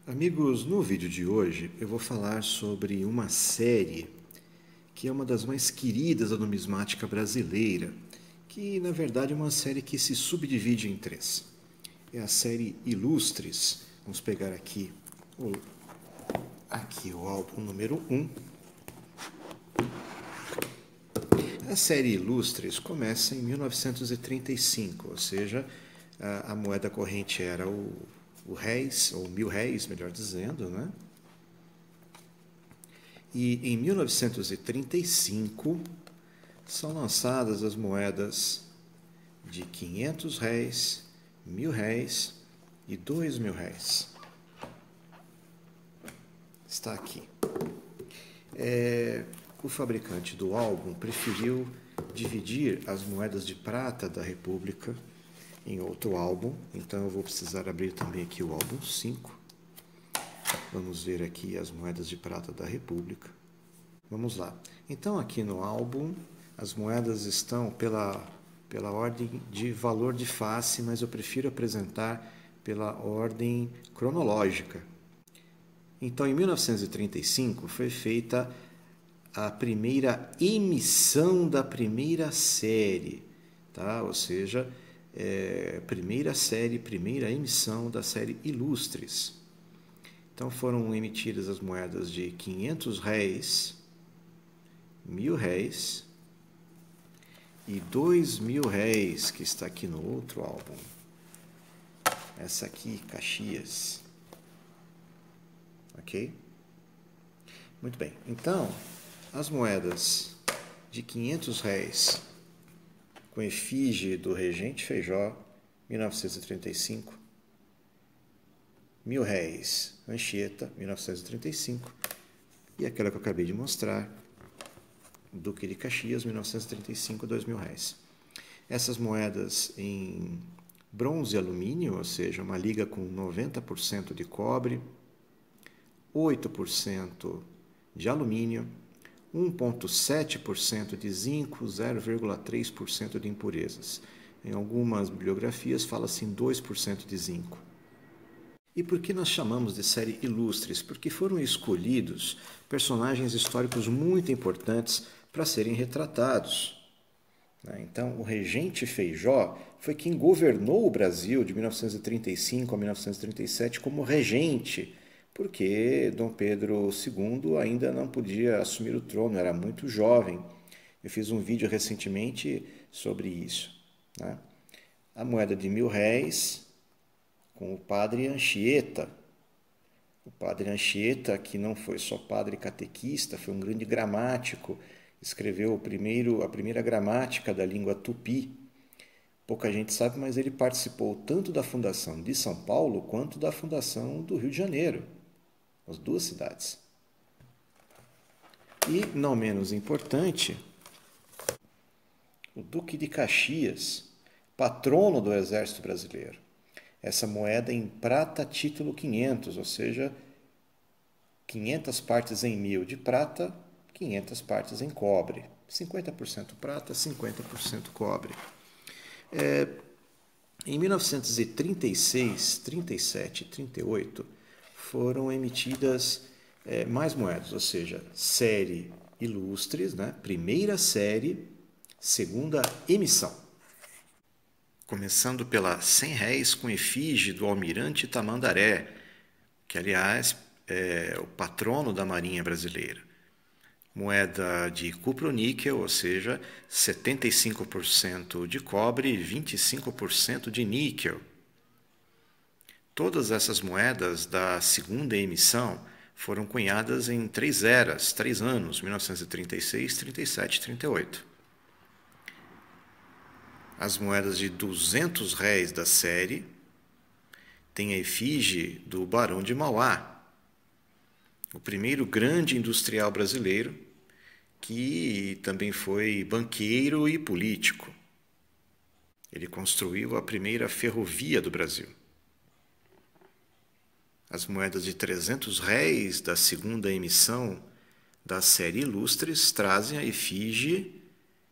Amigos, no vídeo de hoje eu vou falar sobre uma série que é uma das mais queridas da numismática brasileira, que na verdade é uma série que se subdivide em três. É a série Ilustres. Vamos pegar aqui o álbum número 1. A série Ilustres começa em 1935, ou seja, a moeda corrente era o réis, ou 1000 réis, melhor dizendo, né? E em 1935 são lançadas as moedas de 500 réis, 1000 réis e 2000 réis. Está aqui. O fabricante do álbum preferiu dividir as moedas de prata da República em outro álbum, então eu vou precisar abrir também aqui o álbum 5. Vamos ver aqui as moedas de prata da República. Vamos lá. Então aqui no álbum as moedas estão pela ordem de valor de face, mas eu prefiro apresentar pela ordem cronológica. Então em 1935 foi feita a primeira emissão da primeira série, tá? Ou seja, primeira emissão da série Ilustres. Então foram emitidas as moedas de 500 réis, 1000 réis e 2000 réis, que está aqui no outro álbum. Essa aqui, Caxias. Ok? Muito bem. Então, as moedas de 500 réis com efígie do Regente Feijó, 1935. 1000 réis, Anchieta, 1935. E aquela que eu acabei de mostrar, Duque de Caxias, 1935, 2000 réis. Essas moedas em bronze e alumínio, ou seja, uma liga com 90% de cobre, 8% de alumínio, 1,7% de zinco, 0,3% de impurezas. Em algumas bibliografias fala-se em 2% de zinco. E por que nós chamamos de série Ilustres? Porque foram escolhidos personagens históricos muito importantes para serem retratados. Então, o Regente Feijó foi quem governou o Brasil de 1935 a 1937 como regente, porque Dom Pedro II ainda não podia assumir o trono, era muito jovem. Eu fiz um vídeo recentemente sobre isso. A moeda de 1000 réis com o padre Anchieta. O padre Anchieta, que não foi só padre catequista, foi um grande gramático, escreveu a primeira gramática da língua tupi. Pouca gente sabe, mas ele participou tanto da fundação de São Paulo quanto da fundação do Rio de Janeiro, as duas cidades. E, não menos importante, o Duque de Caxias, patrono do Exército Brasileiro. Essa moeda em prata título 500, ou seja, 500 partes em 1000 de prata, 500 partes em cobre. 50% prata, 50% cobre. Em 1936, 37 e 38 foram emitidas mais moedas, ou seja, série Ilustres, primeira série, segunda emissão. Começando pela 100 réis com efígie do almirante Tamandaré, que aliás é o patrono da Marinha Brasileira. Moeda de cupro-níquel, ou seja, 75% de cobre e 25% de níquel. Todas essas moedas da segunda emissão foram cunhadas em 3 eras, 3 anos, 1936, 37 e 38. As moedas de 200 réis da série têm a efígie do Barão de Mauá, o primeiro grande industrial brasileiro, que também foi banqueiro e político. Ele construiu a primeira ferrovia do Brasil. As moedas de 300 réis da segunda emissão da série Ilustres trazem a efígie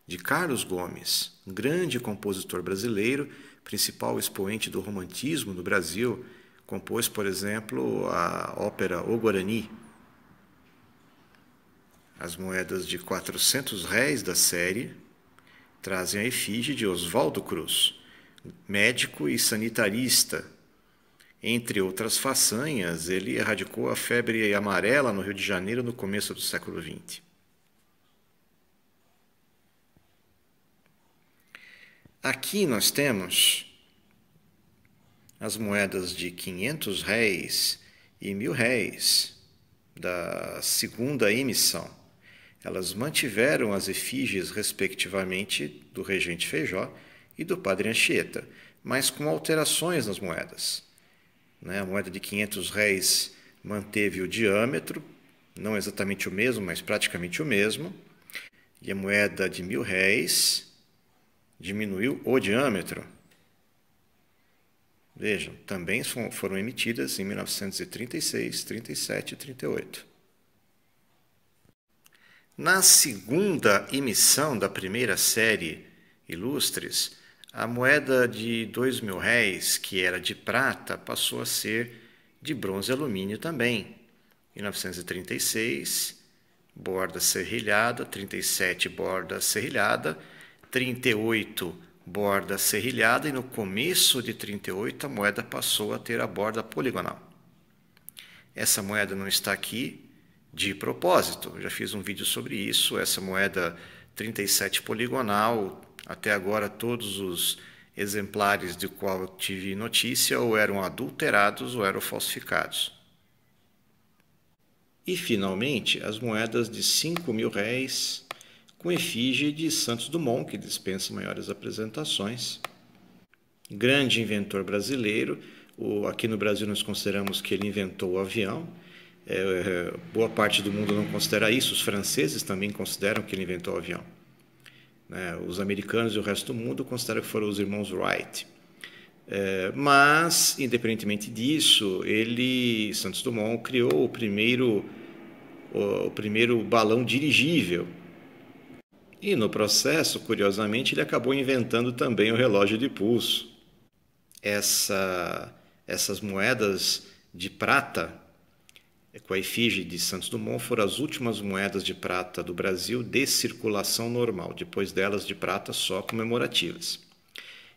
de Carlos Gomes, grande compositor brasileiro, principal expoente do romantismo no Brasil, compôs, por exemplo, a ópera O Guarani. As moedas de R$ 400 da série trazem a efígie de Oswaldo Cruz, médico e sanitarista. Entre outras façanhas, ele erradicou a febre amarela no Rio de Janeiro no começo do século XX. Aqui nós temos as moedas de R$ 500 e R$ 1.000 da segunda emissão. Elas mantiveram as efígies, respectivamente, do regente Feijó e do padre Anchieta, mas com alterações nas moedas. A moeda de R$ 500 manteve o diâmetro, não exatamente o mesmo, mas praticamente o mesmo, e a moeda de R$ 1.000 diminuiu o diâmetro. Vejam, também foram emitidas em 1936, 37 e 38. Na segunda emissão da primeira série Ilustres, a moeda de R$ 2.000, que era de prata, passou a ser de bronze e alumínio também. Em 1936, borda serrilhada, 37, borda serrilhada, 38, borda serrilhada, e no começo de 38 a moeda passou a ter a borda poligonal. Essa moeda não está aqui de propósito, eu já fiz um vídeo sobre isso. Essa moeda 37 poligonal, até agora todos os exemplares de qual eu tive notícia ou eram adulterados ou eram falsificados. E finalmente as moedas de R$ 5.000 com efígie de Santos Dumont, que dispensa maiores apresentações. Grande inventor brasileiro. Aqui no Brasil nós consideramos que ele inventou o avião. Boa parte do mundo não considera isso. Os franceses também consideram que ele inventou o avião. Os americanos e o resto do mundo consideram que foram os irmãos Wright. Mas, independentemente disso, Santos Dumont, criou o primeiro balão dirigível. E no processo, curiosamente, ele acabou inventando também o relógio de pulso. Essas moedas de prata com a efígie de Santos Dumont foram as últimas moedas de prata do Brasil de circulação normal. Depois delas, de prata só comemorativas.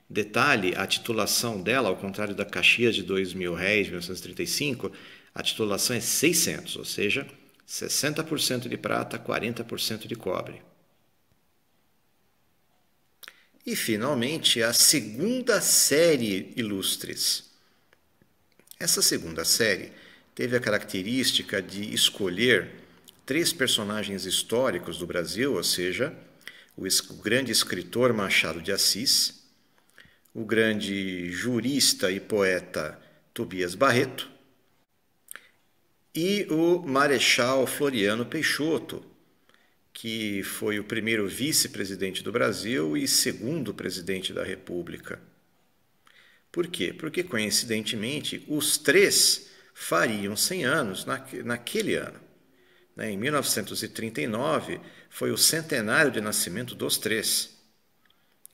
Detalhe, a titulação dela, ao contrário da Caxias de R$ 2.000 de 1935, a titulação é 600, ou seja, 60% de prata, 40% de cobre. E, finalmente, a segunda série Ilustres. Essa segunda série teve a característica de escolher 3 personagens históricos do Brasil, ou seja, o grande escritor Machado de Assis, o grande jurista e poeta Tobias Barreto e o Marechal Floriano Peixoto, que foi o primeiro vice-presidente do Brasil e segundo presidente da República. Por quê? Porque, coincidentemente, os 3 fariam 100 anos naquele ano. Em 1939, foi o centenário de nascimento dos 3.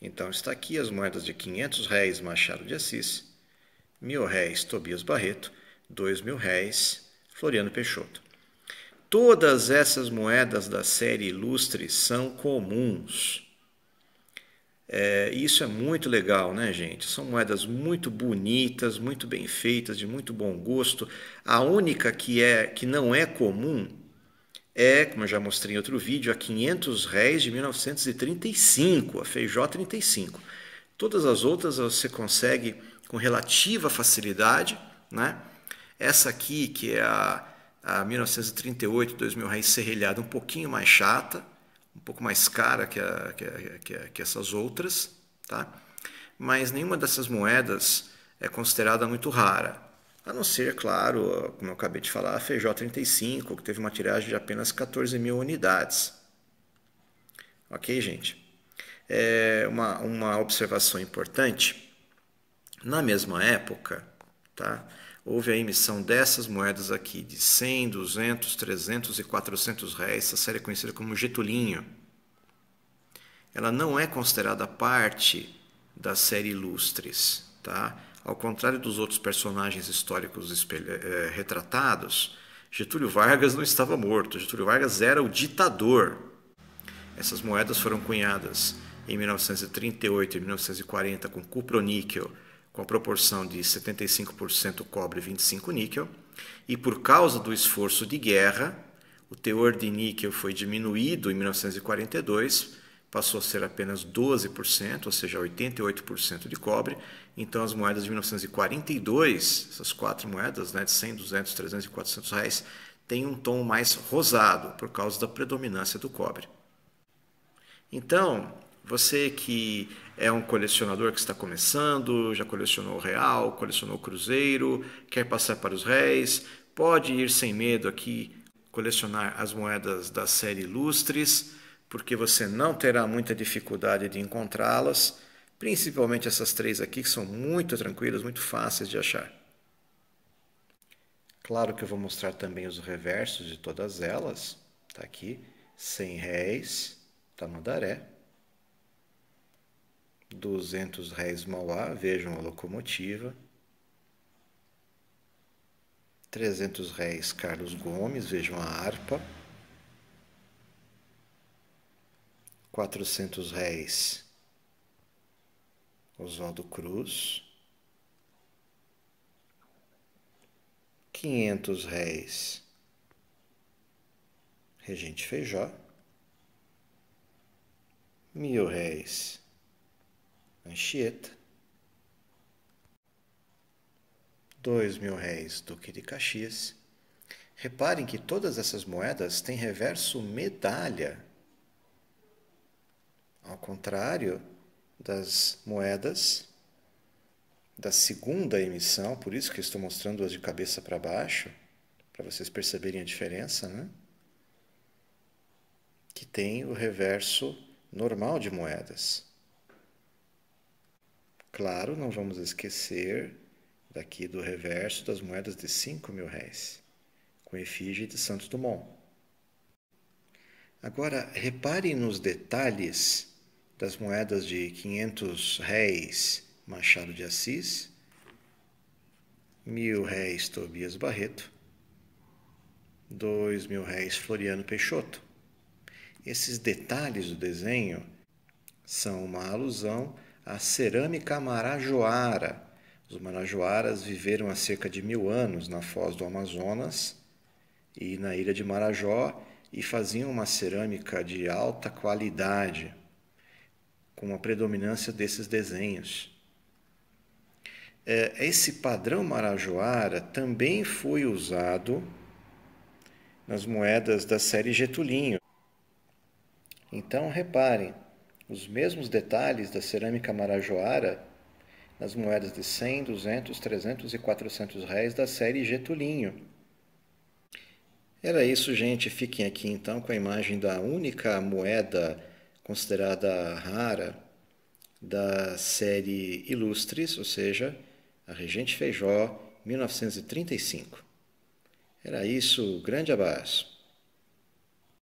Então, está aqui as moedas de R$ 500 Machado de Assis, R$ 1.000 Tobias Barreto, R$ 2.000 Floriano Peixoto. Todas essas moedas da série Ilustre são comuns. Isso é muito legal, né, gente? São moedas muito bonitas, muito bem feitas, de muito bom gosto. A única que não é comum como eu já mostrei em outro vídeo, a R$ 500 de 1935, a Feijó 35. Todas as outras você consegue com relativa facilidade, né? Essa aqui, que é a 1938, R$ 2.000 serrilhada, um pouquinho mais chata, um pouco mais cara que essas outras, tá? Mas nenhuma dessas moedas é considerada muito rara, a não ser, claro, como eu acabei de falar, a Feijó 35, que teve uma tiragem de apenas 14.000 unidades. Ok, gente? Uma observação importante, na mesma época, tá? Houve a emissão dessas moedas aqui, de 100, 200, 300 e 400 reais, essa série é conhecida como Getulinho. Ela não é considerada parte da série Ilustres, tá? ao contrário dos outros personagens históricos retratados, Getúlio Vargas não estava morto. Getúlio Vargas era o ditador. Essas moedas foram cunhadas em 1938 e 1940 com cuproníquel, com a proporção de 75% cobre e 25% níquel, e por causa do esforço de guerra, o teor de níquel foi diminuído em 1942, passou a ser apenas 12%, ou seja, 88% de cobre. Então as moedas de 1942, essas quatro moedas, né, de 100, 200, 300 e 400 reais, têm um tom mais rosado, por causa da predominância do cobre. Então, você que é um colecionador que está começando, já colecionou o real, colecionou o cruzeiro, quer passar para os réis, pode ir sem medo aqui colecionar as moedas da série Ilustres, porque você não terá muita dificuldade de encontrá-las, principalmente essas três aqui, que são muito tranquilas, muito fáceis de achar. Claro que eu vou mostrar também os reversos de todas elas. Está aqui, 100 réis, Tamandaré. 200 réis Mauá, vejam a locomotiva. 300 réis Carlos Gomes, vejam a harpa. 400 réis Oswaldo Cruz. 500 réis Regente Feijó. 1000 réis Anchieta. 2000 réis Duque de Caxias. Reparem que todas essas moedas têm reverso medalha, ao contrário das moedas da segunda emissão, por isso que eu estou mostrando-as de cabeça para baixo, para vocês perceberem a diferença, né? Que tem o reverso normal de moedas. Claro, não vamos esquecer daqui do reverso das moedas de 5.000 réis, com efígie de Santos Dumont. Agora, reparem nos detalhes das moedas de 500 réis Machado de Assis, 1000 réis Tobias Barreto, 2000 réis Floriano Peixoto. Esses detalhes do desenho são uma alusão à cerâmica marajoara. Os marajoaras viveram há cerca de 1000 anos na foz do Amazonas e na ilha de Marajó e faziam uma cerâmica de alta qualidade, com a predominância desses desenhos. Esse padrão marajoara também foi usado nas moedas da série Getulinho. Então, reparem, os mesmos detalhes da cerâmica marajoara nas moedas de 100, 200, 300 e 400 réis da série Getulinho. Era isso, gente. Fiquem aqui então com a imagem da única moeda considerada rara da série Ilustres, ou seja, a Regente Feijó, 1935. Era isso, grande abraço.